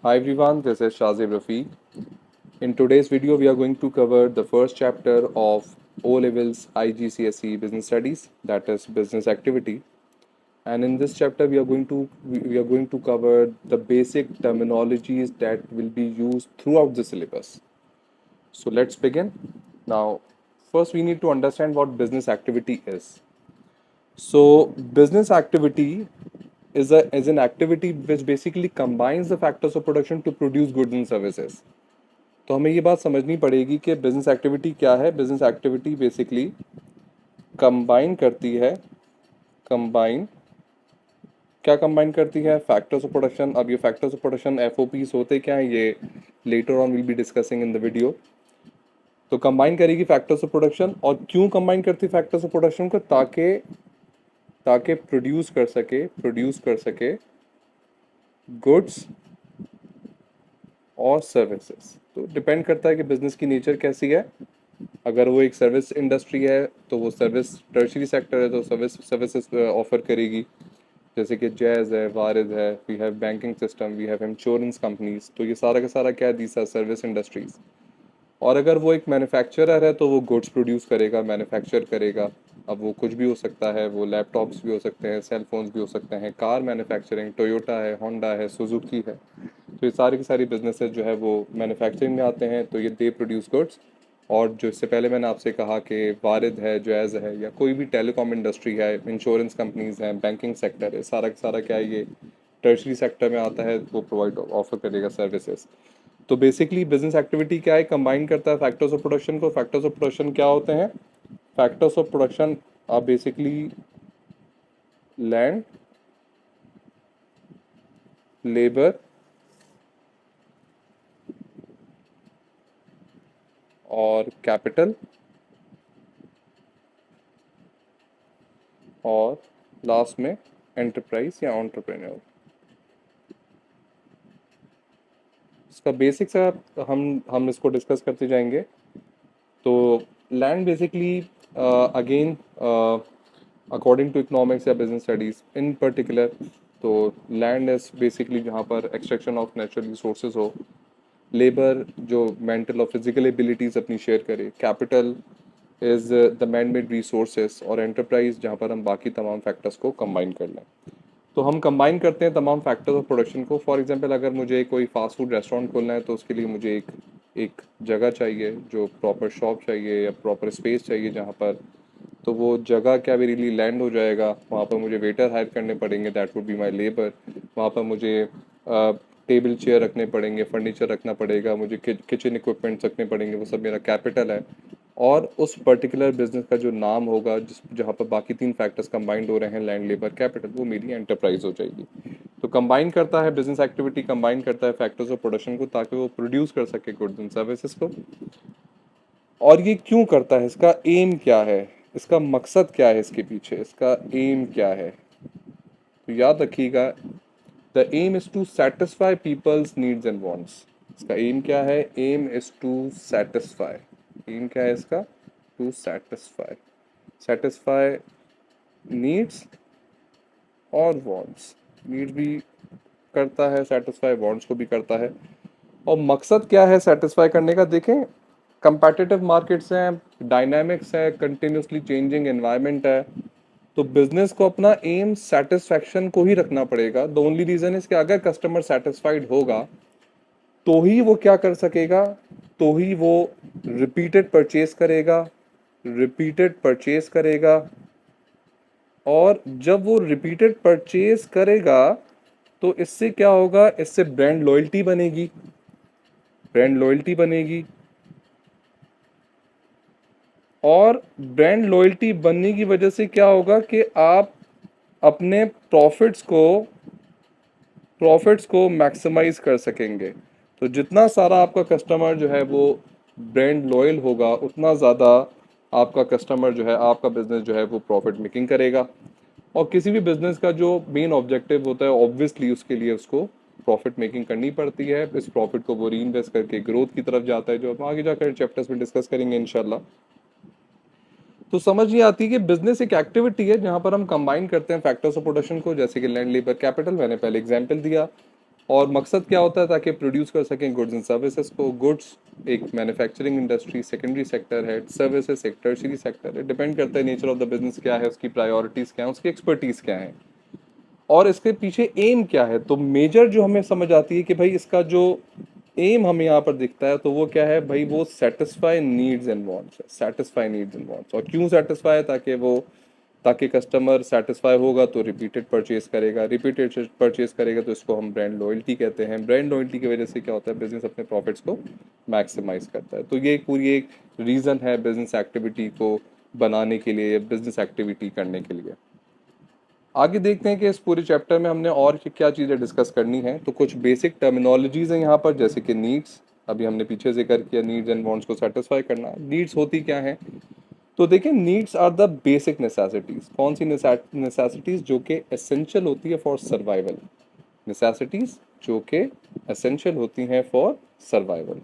Hi everyone, this is Shazib Rafiq. In today's video, we are going to cover the first chapter of O Levels IGCSE Business Studies, that is business activity. And in this chapter, we are going to cover the basic terminologies that will be used throughout the syllabus. So let's begin. Now, first we need to understand what business activity is. So business activity is an activity which basically combines the factors of production to produce goods and services. तो हमें ये बात समझनी पड़ेगी कि business activity क्या है. Business activity basically combine करती है कंबाइन क्या कंबाइन करती है फैक्टर्स ऑफ प्रोडक्शन. अब ये फैक्टर्स ऑफ प्रोडक्शन एफओपीज होते क्या हैं ये later on will be discussing in the video. तो कंबाइन करेगी फैक्टर्स ऑफ प्रोडक्शन. और क्यों कंबाइन करती है फैक्टर्स ऑफ प्रोडक्शन को? ताकि ताकि प्रोड्यूस कर सके गुड्स और सर्विसेज. तो डिपेंड करता है कि बिजनेस की नेचर कैसी है. अगर वो एक सर्विस इंडस्ट्री है तो वो सर्विस टर्शरी सेक्टर है तो सर्विसेज ऑफर करेगी. जैसे कि जैज़ है, वारिद है, we have banking system, we have insurance companies. तो ये सारा का सारा क्या है? These are service industries. और अगर वो एक मैन्युफैक्चरर है तो वो गुड्स प्रोड्यूस करेगा, मैन्युफैक्चर करेगा. अब वो कुछ भी हो सकता है, वो लैपटॉप्स भी हो सकते हैं, सेल फोन्स भी हो सकते हैं, कार मैन्युफैक्चरिंग, टोयोटा है, होंडा है, सुजुकी है. तो ये सारी की सारी बिजनेसेस जो है वो मैन्युफैक्चरिंग में आते हैं. तो ये दे प्रोड्यूस गुड्स. और जो इससे पहले मैंने आपसे कहा कि वारिद है, जैज़ है, या कोई भी टेलीकॉम इंडस्ट्री है, इंश्योरेंस कंपनीज हैं, बैंकिंग सेक्टर है, सारा का सारा क्या है? ये टर्शरी सेक्टर में आता है. वो प्रोवाइड ऑफर करेगा सर्विसेज. तो बेसिकली बिजनेस एक्टिविटी क्या है? कंबाइन करता है फैक्टर्स ऑफ प्रोडक्शन को. फैक्टर्स ऑफ प्रोडक्शन क्या होते हैं? Factors of production are basically land, labour और कैपिटल और लास्ट में एंटरप्राइज या एंटरप्रेन्योर. इसका बेसिक सा हम इसको डिस्कस करते जाएंगे. तो land basically again according to economics या बिजनेस स्टडीज इन पर्टिकुलर, तो लैंड इज बेसिकली जहाँ पर एक्सट्रैक्शन ऑफ नेचुरल रिसोर्सेज हो. लेबर जो मेंटल और फिजिकल एबिलिटीज अपनी शेयर करे. Capital is the man made resources. और एंटरप्राइज जहाँ पर हम बाकी तमाम फैक्टर्स को कंबाइन कर लें. तो हम कंबाइन करते हैं तमाम फैक्टर्स ऑफ प्रोडक्शन को. फॉर एग्जांपल अगर मुझे कोई फास्ट फूड रेस्टोरेंट खोलना है तो उसके लिए मुझे एक जगह चाहिए, जो प्रॉपर शॉप चाहिए या प्रॉपर स्पेस चाहिए जहाँ पर. तो वो जगह क्या मेरी लैंड हो जाएगा. वहाँ पर मुझे वेटर हायर करने पड़ेंगे, that would be my labour. वहाँ पर मुझे टेबल चेयर रखने पड़ेंगे, फर्नीचर रखना पड़ेगा, मुझे किचन इक्विपमेंट्स रखने पड़ेंगे. वो सब मेरा कैपिटल है. और उस पर्टिकुलर बिजनेस का जो नाम होगा जिस जहाँ पर बाकी तीन फैक्टर्स कंबाइंड हो रहे हैं, लैंड, लेबर, कैपिटल, वो मेरी एंटरप्राइज हो जाएगी. तो कंबाइन करता है बिजनेस एक्टिविटी, कंबाइन करता है फैक्टर्स ऑफ प्रोडक्शन को ताकि वो प्रोड्यूस कर सके गुड्स एंड सर्विसेज को. और ये क्यों करता है? इसका एम क्या है? इसका मकसद क्या है? इसके पीछे इसका एम क्या है? तो याद रखिएगा, the aim is to satisfy people's needs and wants. इसका एम क्या है? Aim is to satisfy. Aim क्या है इसका? To satisfy. सेटिस्फाई नीड्स और वांट्स. नीड्स भी करता है सेटिस्फाई, वांट्स को भी करता है. और मकसद क्या है सेटिस्फाई करने का? देखें, कंपेटिटिव मार्केट्स हैं, डायनामिक्स है, कंटिन्यूसली चेंजिंग एनवायरनमेंट है. तो बिजनेस को अपना एम सेटिस्फैक्शन को ही रखना पड़ेगा. द ओनली रीजन इज कि अगर कस्टमर सेटिस्फाइड होगा तो ही वो क्या कर सकेगा, तो ही वो रिपीटेड परचेज करेगा, रिपीटेड परचेज करेगा. और जब वो रिपीटेड परचेज करेगा तो इससे क्या होगा? इससे ब्रांड लॉयल्टी बनेगी. ब्रांड लॉयल्टी बनेगी. और ब्रांड लॉयल्टी बनने की वजह से क्या होगा कि आप अपने प्रॉफिट्स को मैक्सिमाइज कर सकेंगे. तो जितना सारा आपका कस्टमर जो है वो ब्रांड लॉयल होगा, उतना ज़्यादा आपका कस्टमर जो है, आपका बिजनेस जो है वो प्रॉफिट मेकिंग करेगा. और किसी भी बिजनेस का जो मेन ऑब्जेक्टिव होता है, ऑब्वियसली उसके लिए उसको प्रॉफिट मेकिंग करनी पड़ती है. इस प्रॉफिट को वो री इन्वेस्ट करके ग्रोथ की तरफ जाता है, जो हम आगे जाकर चैप्टर्स में डिस्कस करेंगे इंशाल्लाह. तो समझ नहीं आती कि बिजनेस एक एक्टिविटी है जहां पर हम कंबाइन करते हैं फैक्टर्स ऑफ प्रोडक्शन को, जैसे कि लैंड, लेबर, कैपिटल. मैंने पहले एग्जांपल दिया. और मकसद क्या होता है, ताकि प्रोड्यूस कर सकें गुड्स एंड सर्विसेज को। गुड्स एक मैन्युफैक्चरिंग इंडस्ट्री सेकेंडरी सेक्टर है, सर्विसेज एक टर्शियरी सेक्टर है। डिपेंड करता है नेचर ऑफ द बिजनेस क्या है, उसकी प्रायोरिटीज़ क्या है, उसकी एक्सपर्टीज़ क्या है, और इसके पीछे एम क्या है। तो मेजर जो हमें समझ आती है कि भाई इसका जो एम हमें यहाँ पर दिखता है, तो वो क्या है भाई, वो सेटिस्फाई नीड्स एंड वांट्स है। सेटिस्फाई नीड्स एंड वांट्स, और क्यों सेटिस्फाई, ताकि कस्टमर सेटिस्फाई होगा तो रिपीटेड परचेज करेगा, रिपीटेड परचेज करेगा तो इसको हम ब्रांड लॉयल्टी कहते हैं। ब्रांड लॉयल्टी की वजह से क्या होता है, बिजनेस अपने प्रॉफिट्स को मैक्सिमाइज करता है। तो ये पूरी एक रीज़न है बिजनेस एक्टिविटी को बनाने के लिए, बिजनेस एक्टिविटी करने के लिए। आगे देखते हैं कि इस पूरे चैप्टर में हमने और क्या चीज़ें डिस्कस करनी है। तो कुछ बेसिक टर्मिनोलॉजीज हैं यहाँ पर, जैसे कि नीड्स, अभी हमने पीछे जिक्र किया, नीड्स एंड वांट्स को सेटिस्फाई करना। नीड्स होती क्या है, तो देखिए needs are the basic necessities. कौन सी नेसेसिटीज, जो कि एसेंशियल होती है फॉर सर्वाइवल। नेसेसिटीज जो कि एसेंशियल होती हैं फॉर सर्वाइवल।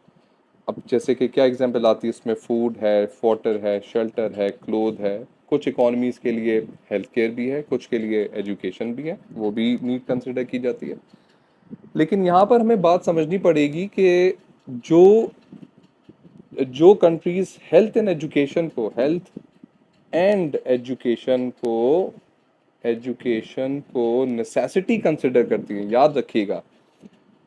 अब जैसे कि क्या एग्जांपल आती है इसमें, फूड है, वाटर है, शेल्टर है, क्लोथ है। कुछ इकोनॉमीज़ के लिए हेल्थ केयर भी है, कुछ के लिए एजुकेशन भी है, वो भी नीड कंसिडर की जाती है। लेकिन यहाँ पर हमें बात समझनी पड़ेगी कि जो जो कंट्रीज हेल्थ एंड एजुकेशन को नेसेसिटी कंसिडर करती है, याद रखिएगा,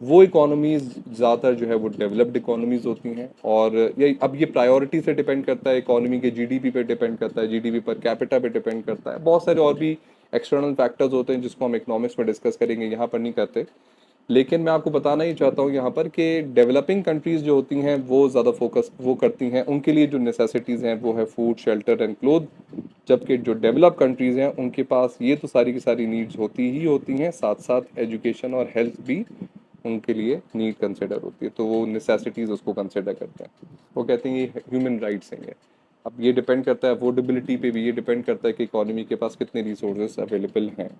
वो इकोनॉमीज ज़्यादातर जो है वो डेवलप्ड इकोनॉमीज होती हैं। और ये प्रायोरिटी से डिपेंड करता है, इकोनॉमी के जीडीपी पे डिपेंड करता है, जीडीपी पर कैपिटा पे डिपेंड करता है। बहुत सारे और भी एक्सटर्नल फैक्टर्स होते हैं जिसको हम इकोनॉमिक्स में डिस्कस करेंगे, यहाँ पर नहीं करते। लेकिन मैं आपको बताना ही चाहता हूँ यहाँ पर कि डेवलपिंग कंट्रीज़ जो होती हैं वो ज़्यादा फोकस वो करती हैं, उनके लिए जो नेसेसिटीज़ हैं वो है फूड, शेल्टर एंड क्लोथ। जबकि जो डेवलप कंट्रीज़ हैं उनके पास ये तो सारी की सारी नीड्स होती ही होती हैं, साथ साथ एजुकेशन और हेल्थ भी उनके लिए नीड कंसिडर होती है। तो वो नेसेसिटीज़ उसको कंसिडर करते हैं, वो कहते हैं ये ह्यूमन राइट्स हैं ये। अब ये डिपेंड करता है अफोर्डेबिलिटी पे भी, ये डिपेंड करता है कि इकोनॉमी के पास कितने रिसोर्सेज अवेलेबल हैं।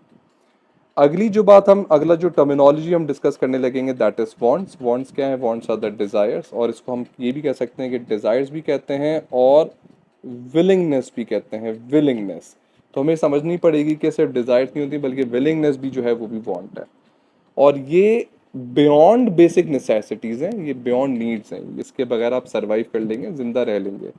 अगला जो टर्मिनोलॉजी हम डिस्कस करने लगेंगे, दैट इज वांट्स। वांट्स क्या है, वांट्स आर द डिज़ायर्स, और इसको हम ये भी कह सकते हैं कि डिज़ायर्स भी कहते हैं और विलिंगनेस भी कहते हैं। विलिंगनेस, तो हमें समझनी पड़ेगी कि सिर्फ डिज़ायर्स नहीं होती बल्कि विलिंगनेस भी जो है वो भी वांट है। और ये बियॉन्ड बेसिक नेसेसिटीज़ हैं, ये बियॉन्ड नीड्स हैं, इसके बगैर आप सरवाइव कर लेंगे, जिंदा रह लेंगे।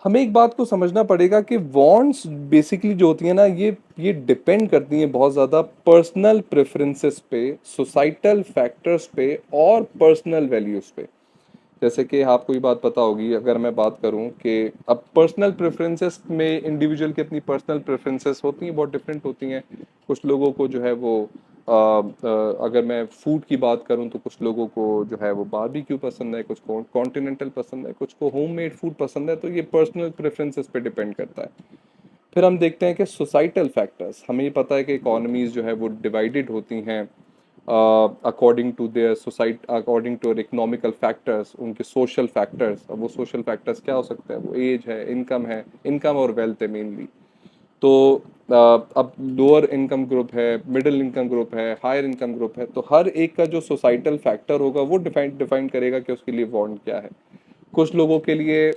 हमें एक बात को समझना पड़ेगा कि वांट्स बेसिकली जो होती है ना, ये डिपेंड करती हैं बहुत ज़्यादा पर्सनल प्रेफरेंसेस पे, सोसाइटल फैक्टर्स पे और पर्सनल वैल्यूज़ पे। जैसे कि आपको ये बात पता होगी, अगर मैं बात करूं कि अब पर्सनल प्रेफरेंसेस में इंडिविजुअल की अपनी पर्सनल प्रेफरेंसेस होती हैं, बहुत डिफरेंट होती हैं। कुछ लोगों को जो है वो अगर मैं फूड की बात करूं तो कुछ लोगों को जो है वो बारबेक्यू पसंद है, कुछ को कॉन्टिनेंटल पसंद है, कुछ को होममेड फूड पसंद है। तो ये पर्सनल प्रेफरेंसेस पे डिपेंड करता है। फिर हम देखते हैं कि सोसाइटल फैक्टर्स, हमें ये पता है कि इकोनॉमीज जो है वो डिवाइडेड होती हैं according to their society, according to economical factors, उनके सोशल फैक्टर्स। अब वो सोशल फैक्टर्स क्या हो सकते हैं, वो एज है, इनकम और वेल्थ है मेनली। तो अब लोअर इनकम ग्रुप है, मिडिल इनकम ग्रुप है, हायर इनकम ग्रुप है, तो हर एक का जो सोसाइटल फैक्टर होगा वो डिफाइन करेगा कि उसके लिए वांट क्या है। कुछ लोगों के लिए,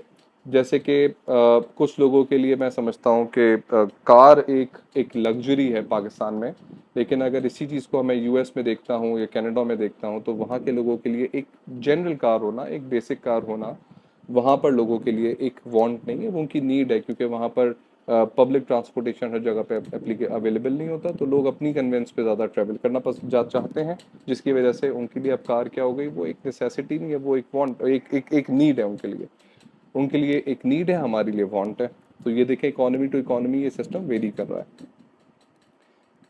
जैसे कि कुछ लोगों के लिए मैं समझता हूँ कि कार एक लग्जरी है पाकिस्तान में। लेकिन अगर इसी चीज़ को मैं यूएस में देखता हूँ या कनाडा में देखता हूँ, तो वहाँ के लोगों के लिए एक जनरल कार होना, एक बेसिक कार होना, वहाँ पर लोगों के लिए एक वांट नहीं है, वो उनकी नीड है। क्योंकि वहाँ पर पब्लिक ट्रांसपोर्टेशन हर जगह पे अवेलेबल नहीं होता, तो लोग अपनी कन्वेंस पे ज़्यादा ट्रैवल करना चाहते हैं, जिसकी वजह से उनके लिए अब कार क्या हो गई, वो एक नेसेसिटी नहीं है, वो एक वांट, एक नीड है उनके लिए एक नीड है, हमारे लिए वांट है। तो ये देखें, इकोनॉमी टू इकोनॉमी ये सिस्टम वेरी कर रहा है।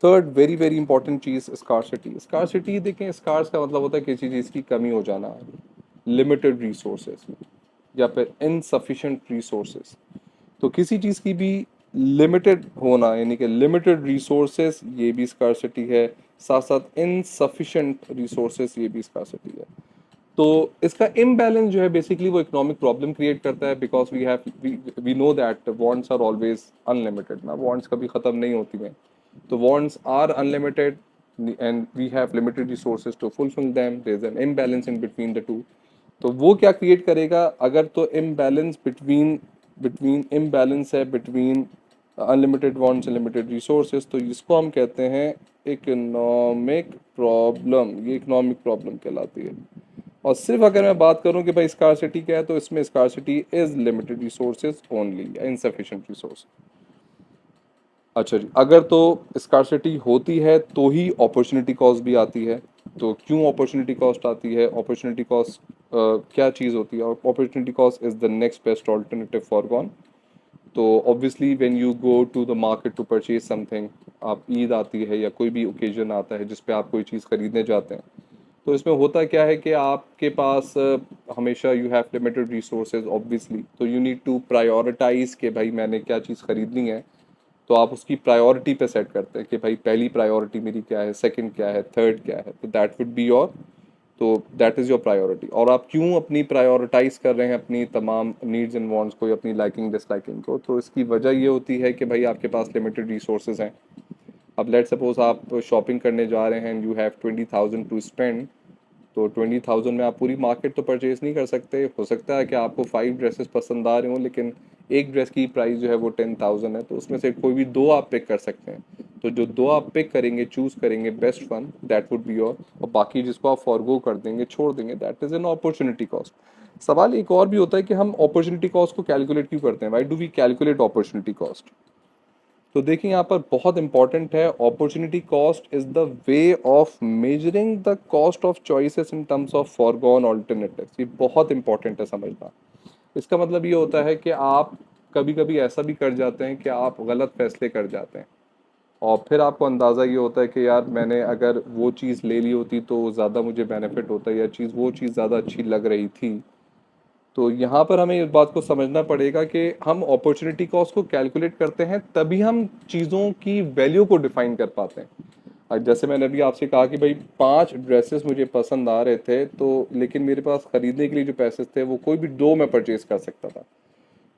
थर्ड वेरी वेरी इंपॉर्टेंट चीज़, स्कार्सिटी। स्कार्सिटी देखें, स्कार्स का मतलब होता है किसी चीज़ की कमी हो जाना, लिमिटेड रिसोर्सेज या फिर इनसफिशिएंट रिसोर्सेज। तो किसी चीज़ की भी लिमिटेड होना, यानी कि लिमिटेड रिसोर्सेज, ये भी स्कार्सिटी है। साथ साथ इनसफिशिएंट रिसोर्सेज, ये भी स्कार्सिटी है। तो इसका इम्बैलेंस जो है बेसिकली वो इकोनॉमिक प्रॉब्लम क्रिएट करता है, because we know that wants are always unlimited ना, वांट्स कभी ख़त्म नहीं होती हैं। तो wants are unlimited and we have limited resources to fulfil them, there is an imbalance in between the two. तो वो क्या क्रिएट करेगा, अगर तो इम्बैलेंस बिटवीन बिटवीन इम्बैलेंस है between unlimited wants unlimited resources, तो इसको हम कहते हैं इकोनॉमिक प्रॉब्लम। ये इकोनॉमिक प्रॉब्लम कहलाती है। और सिर्फ अगर मैं बात करूं कि भाई स्कार्सिटी क्या है, तो इसमें scarcity is limited resources only, insufficient resource. अच्छा जी, अगर तो स्कार्सिटी होती है तो ही अपॉर्चुनिटी कॉस्ट भी आती है। तो क्यों अपॉर्चुनिटी कॉस्ट आती है? अपॉर्चुनिटी कॉस्ट क्या चीज़ होती है? Opportunity cost is the next best alternative forgone. तो obviously when you go to the market to purchase something, आप ईद आती है या कोई भी ओकेजन आता है जिस पे आप कोई चीज़ खरीदने जाते हैं, तो इसमें होता क्या है कि आपके पास हमेशा you have limited resources obviously, तो यू नीड टू प्रायोरिटाइज कि भाई मैंने क्या चीज़ खरीदनी है। तो आप उसकी प्रायोरिटी पे सेट करते हैं कि भाई पहली प्रायोरिटी मेरी क्या है, सेकंड क्या है, थर्ड क्या है, तो दैट वुड बी योर, तो दैट इज़ योर प्रायोरिटी। और आप क्यों अपनी प्रायोरिटाइज कर रहे हैं अपनी तमाम नीड्स एंड वांट्स को या अपनी लाइकिंग डिसलाइकिंग को? तो इसकी वजह ये होती है कि भाई आपके पास लिमिटेड रिसोर्सेज हैं। अब लेट सपोज आप शॉपिंग करने जा रहे हैं and you have 20,000 to spend. तो 20,000 में आप पूरी मार्केट तो परचेज नहीं कर सकते। हो सकता है कि आपको 5 ड्रेसेस पसंद आ रहे हों, लेकिन एक ड्रेस की प्राइस जो है वो 10,000 है, तो उसमें से कोई भी दो आप पिक कर सकते हैं। तो जो दो आप पिक करेंगे, चूज करेंगे best one, that would be your. और बाकी जिसको आप फॉरगो कर देंगे, छोड़ देंगे, that is an opportunity cost. सवाल एक और भी होता है कि हम अपॉर्चुनिटी कॉस्ट को कैलकुलेट क्यों करते हैं? Why do we calculate opportunity cost? तो देखिए यहाँ पर बहुत इंपॉर्टेंट है, opportunity cost is the way of measuring the cost of choices in terms of forgone alternatives. ये बहुत इंपॉर्टेंट है समझना। इसका मतलब ये होता है कि आप कभी कभी ऐसा भी कर जाते हैं कि आप गलत फैसले कर जाते हैं, और फिर आपको अंदाज़ा ये होता है कि यार मैंने अगर वो चीज़ ले ली होती तो ज़्यादा मुझे बेनिफिट होता, या वो चीज़ ज़्यादा अच्छी लग रही थी। तो यहाँ पर हमें इस बात को समझना पड़ेगा कि हम अपॉर्चुनिटी कॉस्ट को कैलकुलेट करते हैं तभी हम चीज़ों की वैल्यू को डिफाइन कर पाते हैं। आज जैसे मैंने अभी आपसे कहा कि भाई 5 ड्रेसेस मुझे पसंद आ रहे थे, तो लेकिन मेरे पास खरीदने के लिए जो पैसे थे वो कोई भी दो मैं परचेज कर सकता था।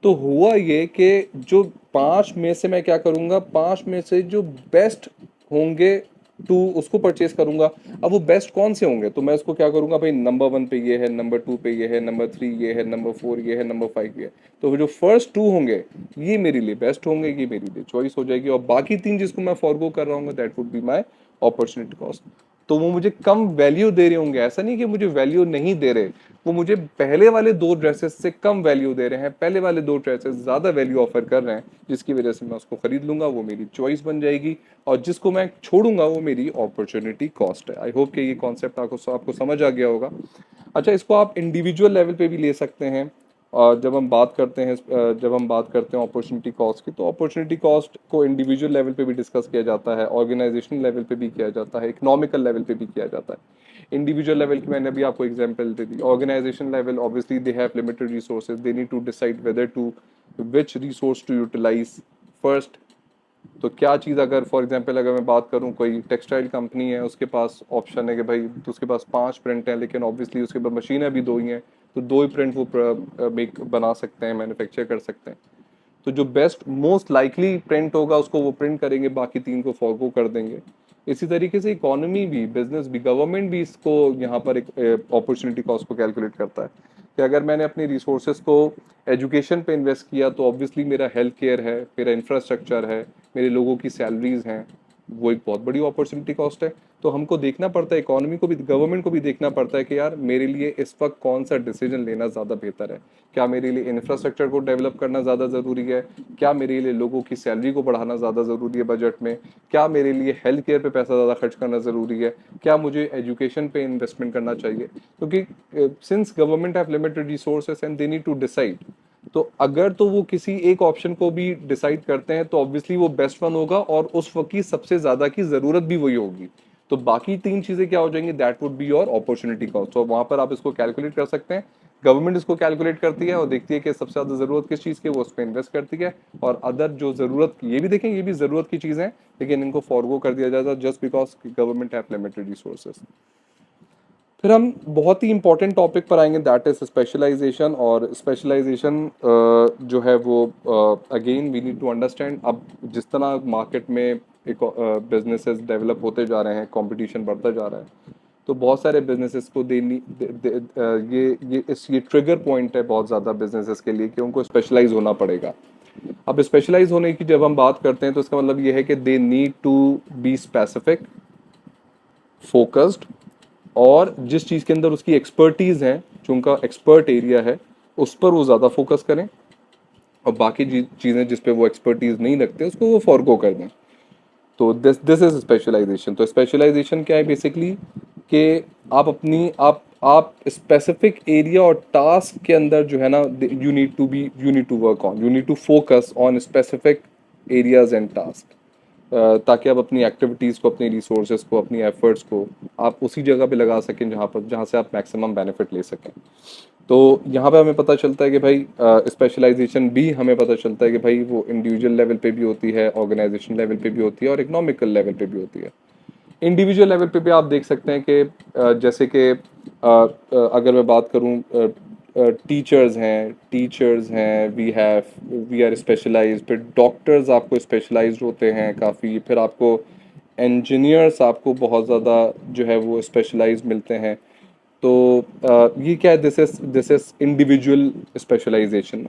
तो हुआ ये कि जो 5 में से मैं क्या करूँगा, 5 में से जो बेस्ट होंगे टू उसको परचेज करूंगा। अब वो बेस्ट कौन से होंगे, तो मैं उसको क्या करूंगा, भाई नंबर 1 पे ये है, नंबर 2 पे ये है, नंबर 3 ये है, नंबर 4 ये है, नंबर 5 ये है। तो जो फर्स्ट 2 होंगे ये मेरे लिए बेस्ट होंगे, ये मेरे लिए चॉइस हो जाएगी, और बाकी 3 जिसको मैं फॉरगो कर रहा हूँ that would be my opportunity cost. तो वो मुझे कम वैल्यू दे रहे होंगे, ऐसा नहीं कि मुझे वैल्यू नहीं दे रहे, वो मुझे पहले वाले 2 ड्रेसेस से कम वैल्यू दे रहे हैं, पहले वाले 2 ड्रेसेस ज़्यादा वैल्यू ऑफर कर रहे हैं, जिसकी वजह से मैं उसको खरीद लूंगा, वो मेरी चॉइस बन जाएगी। और जिसको मैं छोड़ूंगा वो मेरी अपॉर्चुनिटी कॉस्ट है। आई होप कि ये कॉन्सेप्ट आपको समझ आ गया होगा। अच्छा, इसको आप इंडिविजुअल लेवल पे भी ले सकते हैं। और जब हम बात करते हैं अपॉर्चुनिटी कॉस्ट की, तो अपॉर्चुनिटी कॉस्ट को इंडिविजुअल लेवल पे भी डिस्कस किया जाता है, ऑर्गेनाइजेशनल लेवल पे भी किया जाता है, इकोनॉमिकल लेवल पे भी किया जाता है। इंडिविजुअल लेवल की मैंने अभी आपको एग्जांपल दे दी। Organisation level, obviously they have limited resources, they need to decide whether to which resource to utilise first. तो क्या चीज़, अगर फॉर एग्जांपल अगर मैं बात करूं, कोई टेक्सटाइल कंपनी है, उसके पास ऑप्शन है कि भाई तो उसके पास 5 प्रिंट हैं, लेकिन ऑब्वियसली उसके पास मशीनें भी 2 ही हैं, तो 2 ही प्रिंट वो मेक बना सकते हैं, मैन्युफैक्चर कर सकते हैं। तो जो बेस्ट मोस्ट लाइकली प्रिंट होगा उसको वो प्रिंट करेंगे, बाकी 3 को फॉरगो कर देंगे। इसी तरीके से इकोनॉमी भी, बिजनेस भी, गवर्नमेंट भी इसको यहाँ पर एक अपॉर्चुनिटी कॉस्ट को कैलकुलेट करता है कि अगर मैंने अपनी रिसोर्सेज को एजुकेशन पे इन्वेस्ट किया, तो ऑब्वियसली मेरा हेल्थ केयर है, मेरा इंफ्रास्ट्रक्चर है, मेरे लोगों की सैलरीज हैं, वो एक बहुत बड़ी अपॉर्चुनिटी कॉस्ट है। तो हमको देखना पड़ता है, इकोनॉमी को भी, गवर्नमेंट को भी देखना पड़ता है कि यार मेरे लिए इस वक्त कौन सा डिसीजन लेना ज़्यादा बेहतर है। क्या मेरे लिए इंफ्रास्ट्रक्चर को डेवलप करना ज़्यादा ज़रूरी है? क्या मेरे लिए लोगों की सैलरी को बढ़ाना ज़्यादा ज़रूरी है बजट में? क्या मेरे लिए हेल्थ केयर पे पैसा ज़्यादा खर्च करना ज़रूरी है? क्या मुझे एजुकेशन पे इन्वेस्टमेंट करना चाहिए? क्योंकि since government have limited resources and they need to decide, तो अगर तो वो किसी एक ऑप्शन को भी डिसाइड करते हैं, तो ऑब्वियसली वो बेस्ट वन होगा और उस वक्त की सबसे ज्यादा की जरूरत भी वही होगी। तो बाकी 3 चीजें क्या हो जाएंगी, that would be your opportunity cost. तो वहां पर आप इसको कैलकुलेट कर सकते हैं। गवर्नमेंट इसको कैलकुलेट करती है और देखती है कि सबसे ज्यादा जरूरत किस चीज की, वो उस पर इन्वेस्ट करती है। और अदर जो जरूरत, ये भी देखें, ये भी जरूरत की चीजें हैं, लेकिन इनको फॉरगो कर दिया जाता है just because government have limited resources. फिर हम बहुत ही इंपॉर्टेंट टॉपिक पर आएंगे, दैट इज स्पेशलाइजेशन। और स्पेशलाइजेशन जो है वो again we need to understand, अब जिस तरह मार्केट में एक बिजनेसेस डेवलप होते जा रहे हैं, कंपटीशन बढ़ता जा रहा है, तो बहुत सारे बिजनेसेस को ये ट्रिगर पॉइंट है बहुत ज़्यादा बिजनेसेस के लिए कि उनको स्पेशलाइज होना पड़ेगा। अब स्पेशलाइज होने की जब हम बात करते हैं तो इसका मतलब ये है कि they need to be specific, focused, और जिस चीज़ के अंदर उसकी एक्सपर्टीज़ है, जो उनका एक्सपर्ट एरिया है, उस पर वो ज़्यादा फोकस करें, और बाकी चीज़ें जिस पे वो एक्सपर्टीज़ नहीं रखते उसको वो फॉरगो कर दें। तो दिस इज स्पेशलाइजेशन। तो स्पेशलाइजेशन क्या है बेसिकली, कि आप स्पेसिफिक एरिया और टास्क के अंदर जो है ना, you need to work on, you need to focus on specific areas and task, ताकि आप अपनी एक्टिविटीज़ को, अपनी रिसोर्सेज को, अपनी एफर्ट्स को आप उसी जगह पे लगा सकें जहाँ से आप मैक्सिमम बेनिफिट ले सकें। तो यहाँ पे हमें पता चलता है कि भाई स्पेशलाइजेशन भी हमें पता चलता है कि भाई वो इंडिविजुअल लेवल पे भी होती है, ऑर्गेनाइजेशन लेवल पे भी होती है, और इकोनॉमिकल लेवल पे भी होती है। इंडिविजुअल लेवल पे भी आप देख सकते हैं कि जैसे कि अगर मैं बात करूं, टीचर्स हैं, वी आर स्पेशलाइज्ड, फिर डॉक्टर्स आपको स्पेशलाइज्ड होते हैं काफ़ी, फिर आपको इंजीनियर्स आपको बहुत ज़्यादा जो है वो स्पेशलाइज्ड मिलते हैं। तो ये क्या है, दिस इज इंडिविजुअल स्पेशलाइजेशन,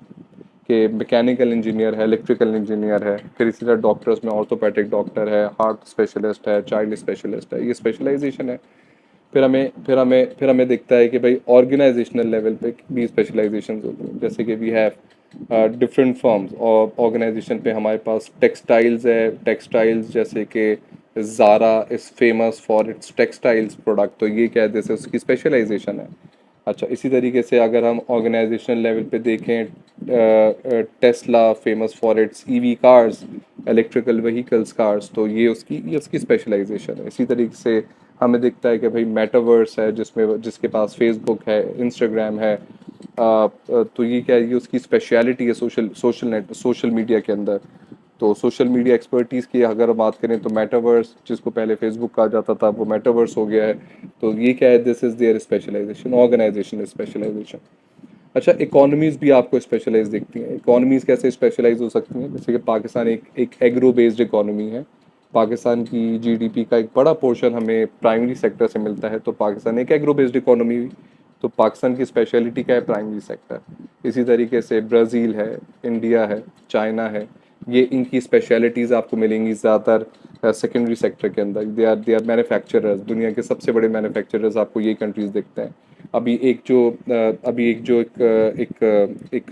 कि मैकेनिकल इंजीनियर है, इलेक्ट्रिकल इंजीनियर है, फिर इसी तरह डॉक्टर्स में ऑर्थोपेडिक डॉक्टर है, हार्ट स्पेशलिस्ट है, चाइल्ड स्पेशलिस्ट है, ये स्पेशलाइजेशन है। फिर हमें दिखता है कि भाई ऑर्गेनाइजेशनल लेवल पे भी स्पेशलाइजेशन होती हैं, जैसे कि वी हैव डिफरेंट फर्म्स, और ऑर्गेनाइजेशन पे हमारे पास टेक्सटाइल्स है, टेक्सटाइल्स जैसे कि Zara is famous for its textiles product, तो ये क्या है, जैसे उसकी स्पेशलाइजेशन है। अच्छा, इसी तरीके से अगर हम ऑर्गेनाइजेशनल लेवल पे देखें, Tesla famous for it's EV cars, electrical vehicles cars, तो ये उसकी स्पेशलाइजेशन है। इसी तरीके से हमें दिखता है कि भाई मेटावर्स है, जिसके पास फेसबुक है, इंस्टाग्राम है, तो ये क्या है, ये उसकी स्पेशलिटी है सोशल मीडिया के अंदर। तो सोशल मीडिया एक्सपर्टीज़ की अगर बात करें तो मेटावर्स, जिसको पहले फेसबुक कहा जाता था, वो मेटावर्स हो गया है। तो ये क्या है, this is their specialisation, organisation specialisation. अच्छा, इकोनॉमीज़ भी आपको स्पेशलाइज दिखती हैं। इकोनॉमीज़ कैसे स्पेशलाइज हो सकती हैं, जैसे कि पाकिस्तान एक एग्रो बेस्ड इकोनॉमी है। पाकिस्तान की जीडीपी का एक बड़ा पोर्शन हमें प्राइमरी सेक्टर से मिलता है, तो पाकिस्तान एक एग्रो बेस्ड इकोनॉमी हुई। तो पाकिस्तान की स्पेशलिटी क्या है, प्राइमरी सेक्टर। इसी तरीके से ब्राज़ील है, इंडिया है, चाइना है, ये इनकी स्पेशलिटीज़ आपको मिलेंगी ज़्यादातर सेकेंडरी सेक्टर के अंदर। दे आर मैन्युफैक्चरर्स, दुनिया के सबसे बड़े मैन्युफैक्चरर्स आपको ये कंट्रीज़ दिखते हैं। अभी एक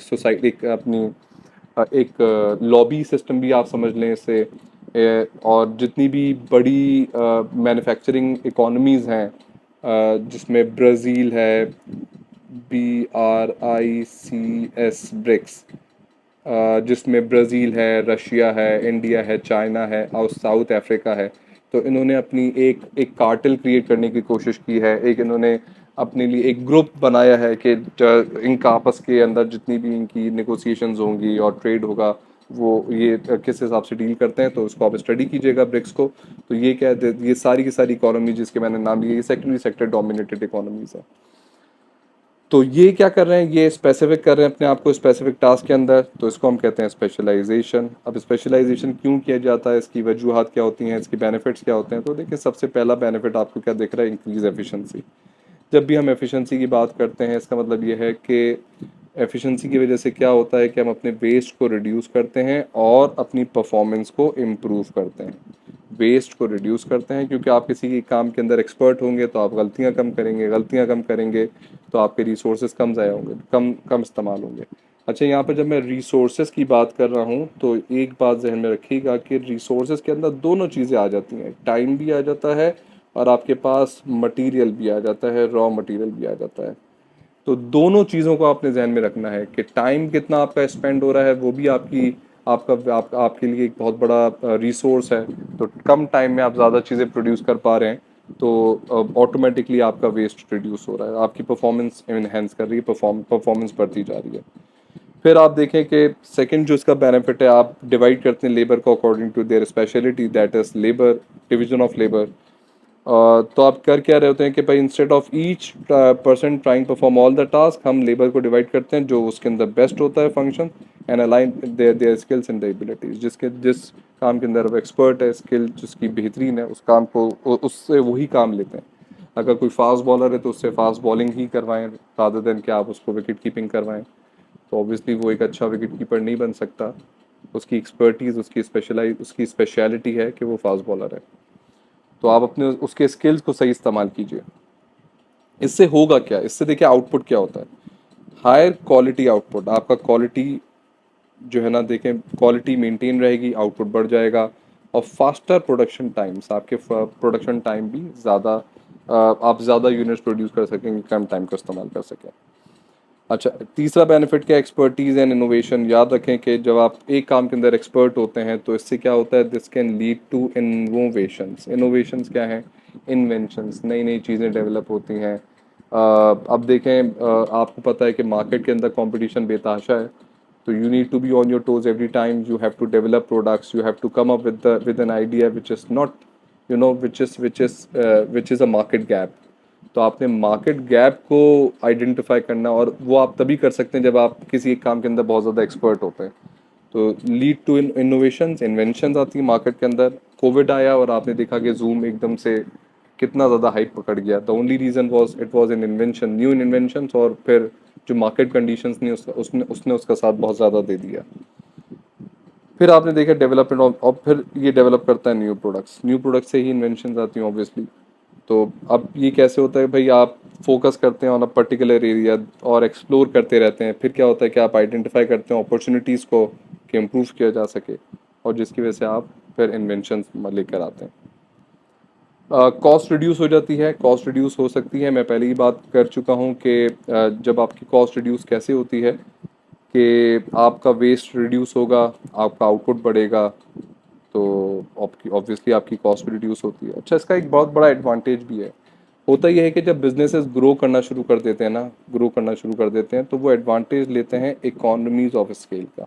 सोसाइटी, एक अपनी एक लॉबी सिस्टम भी आप समझ लें इससे, और जितनी भी बड़ी मैन्युफैक्चरिंग इकोनॉमीज़ हैं, जिसमें ब्राज़ील है, BRICS, ब्रिक्स, जिसमें ब्राज़ील है, रशिया है, इंडिया है, चाइना है और साउथ अफ्रीका है। तो इन्होंने अपनी एक एक कार्टेल क्रिएट करने की कोशिश की है, एक इन्होंने अपने लिए एक ग्रुप बनाया है कि इनका आपस के अंदर जितनी भी इनकी नेगोशिएशंस होंगी और ट्रेड होगा, वो ये किस हिसाब से डील करते हैं। तो उसको आप स्टडी कीजिएगा ब्रिक्स को। तो ये क्या है, ये सारी की सारी इकोनॉमी जिसके मैंने नाम लिए, ये सेकेंडरी सेक्टर डोमिनेटेड इकोनॉमीज है। तो ये क्या कर रहे हैं, ये स्पेसिफिक कर रहे हैं अपने आप को स्पेसिफिक टास्क के अंदर, तो इसको हम कहते हैं स्पेशलाइजेशन। अब स्पेशलाइजेशन क्यों किया जाता है, इसकी वजूहत क्या होती हैं, इसके बेनिफिट्स क्या होते हैं। तो देखिए, सबसे पहला बेनिफिट आपको क्या दिख रहा है, इंक्रीज एफिशिएंसी। जब भी हम एफिशिएंसी की बात करते हैं, इसका मतलब ये है कि एफिशिएंसी की वजह से क्या होता है कि हम अपने वेस्ट को रिड्यूस करते हैं और अपनी परफॉर्मेंस को इम्प्रूव करते हैं। वेस्ट को रिड्यूस करते हैं क्योंकि आप किसी के काम के अंदर एक्सपर्ट होंगे तो आप गलतियां कम करेंगे तो आपके रिसोर्सेज कम ज़ाया होंगे, कम कम इस्तेमाल होंगे। अच्छा, यहाँ पर जब मैं रिसोर्सेज की बात कर रहा हूँ तो एक बात जहन में रखिएगा कि रिसोर्सेज के अंदर दोनों चीज़ें आ जाती हैं, टाइम भी आ जाता है और आपके पास मटेरियल भी आ जाता है, रॉ मटेरियल भी आ जाता है। तो दोनों चीज़ों को आपने ध्यान में रखना है कि टाइम कितना आपका स्पेंड हो रहा है, वो भी आपके लिए एक बहुत बड़ा रिसोर्स है। तो कम टाइम में आप ज़्यादा चीज़ें प्रोड्यूस कर पा रहे हैं, तो ऑटोमेटिकली आपका वेस्ट रिड्यूस हो रहा है, आपकी परफॉर्मेंस इनहेंस कर रही है, परफॉर्मेंस बढ़ती जा रही है। फिर आप देखें कि सेकंड जो इसका बेनिफिट है, आप डिवाइड करते हैं लेबर को according to their speciality, that is labour, division of labour. तो आप कर क्या रहे होते हैं कि भाई instead of each person trying perform all the task, हम लेबर को डिवाइड करते हैं जो उसके अंदर बेस्ट होता है function, and align their skills and abilities. जिस काम के अंदर वो एक्सपर्ट है, स्किल जिसकी बेहतरीन है, उस काम को उससे वही काम लेते हैं। अगर कोई फास्ट बॉलर है तो उससे फास्ट बॉलिंग ही करवाएं, रादर देन कि आप उसको विकेट कीपिंग करवाएं। तो ऑब्वियसली वो एक अच्छा विकेट कीपर नहीं बन सकता। उसकी एक्सपर्टीज़, उसकी स्पेशलिटी है कि वो फास्ट बॉलर है। तो आप अपने उसके स्किल्स को सही इस्तेमाल कीजिए। इससे होगा क्या, इससे देखिए आउटपुट क्या होता है, हायर क्वालिटी आउटपुट। आपका क्वालिटी जो है ना, देखें क्वालिटी मेंटेन रहेगी, आउटपुट बढ़ जाएगा। और फास्टर प्रोडक्शन टाइम्स, आपके प्रोडक्शन टाइम भी ज़्यादा, आप ज़्यादा यूनिट्स प्रोड्यूस कर सकेंगे, कम टाइम का इस्तेमाल कर सकें। अच्छा, तीसरा बेनिफिट क्या, एक्सपर्टीज एंड इनोवेशन। याद रखें कि जब आप एक काम के अंदर एक्सपर्ट होते हैं तो इससे क्या होता है, this can lead to innovations. Innovations क्या है, इन्वेंशंस, नई नई चीज़ें डेवलप होती हैं। अब देखें, आपको पता है कि मार्केट के अंदर कंपटीशन बेतहाशा है, तो you need to be on your toes every time. You have to develop products, you have to come up with an idea which is not, which is a market gap. तो आपने market gap को identify करना, और वो आप तभी कर सकते हैं जब आप किसी एक काम के अंदर बहुत ज़्यादा एक्सपर्ट होते हैं। तो लीड टू इनोवेशंस, इन्वेंशंस आती है मार्केट के अंदर। कोविड आया और आपने देखा कि जूम एकदम से कितना ज़्यादा हाइप पकड़ गया। The only reason was it was an invention, new inventions, और फिर जो मार्केट कंडीशंस ने उसने उसका साथ बहुत ज़्यादा दे दिया। फिर आपने देखा डेवलपमेंट, और फिर ये डेवलप करता है न्यू प्रोडक्ट्स। न्यू प्रोडक्ट से ही इन्वेंशंस आती हैं ऑब्वियसली। तो अब ये कैसे होता है भाई, आप फोकस करते हैं ऑन अ पर्टिकुलर एरिया और एक्सप्लोर करते रहते हैं, फिर क्या होता है कि आप आइडेंटिफाई करते हैं अपॉर्चुनिटीज़ को कि इम्प्रूव किया जा सके, और जिसकी वजह से आप फिर इन्वेंशन लेकर आते हैं। कॉस्ट रिड्यूस हो जाती है, कॉस्ट रिड्यूस हो सकती है, मैं पहले ही बात कर चुका हूँ कि जब आपकी कॉस्ट रिड्यूस कैसे होती है कि आपका वेस्ट रिड्यूस होगा, आपका आउटपुट बढ़ेगा, तो आपकी ऑब्वियसली आपकी कॉस्ट भी रिड्यूस होती है। अच्छा, इसका एक बहुत बड़ा एडवांटेज भी है। होता यह है कि जब बिजनेसेस ग्रो करना शुरू कर देते हैं ना, ग्रो करना शुरू कर देते हैं, तो वो एडवांटेज लेते हैं इकोनॉमीज ऑफ स्केल का।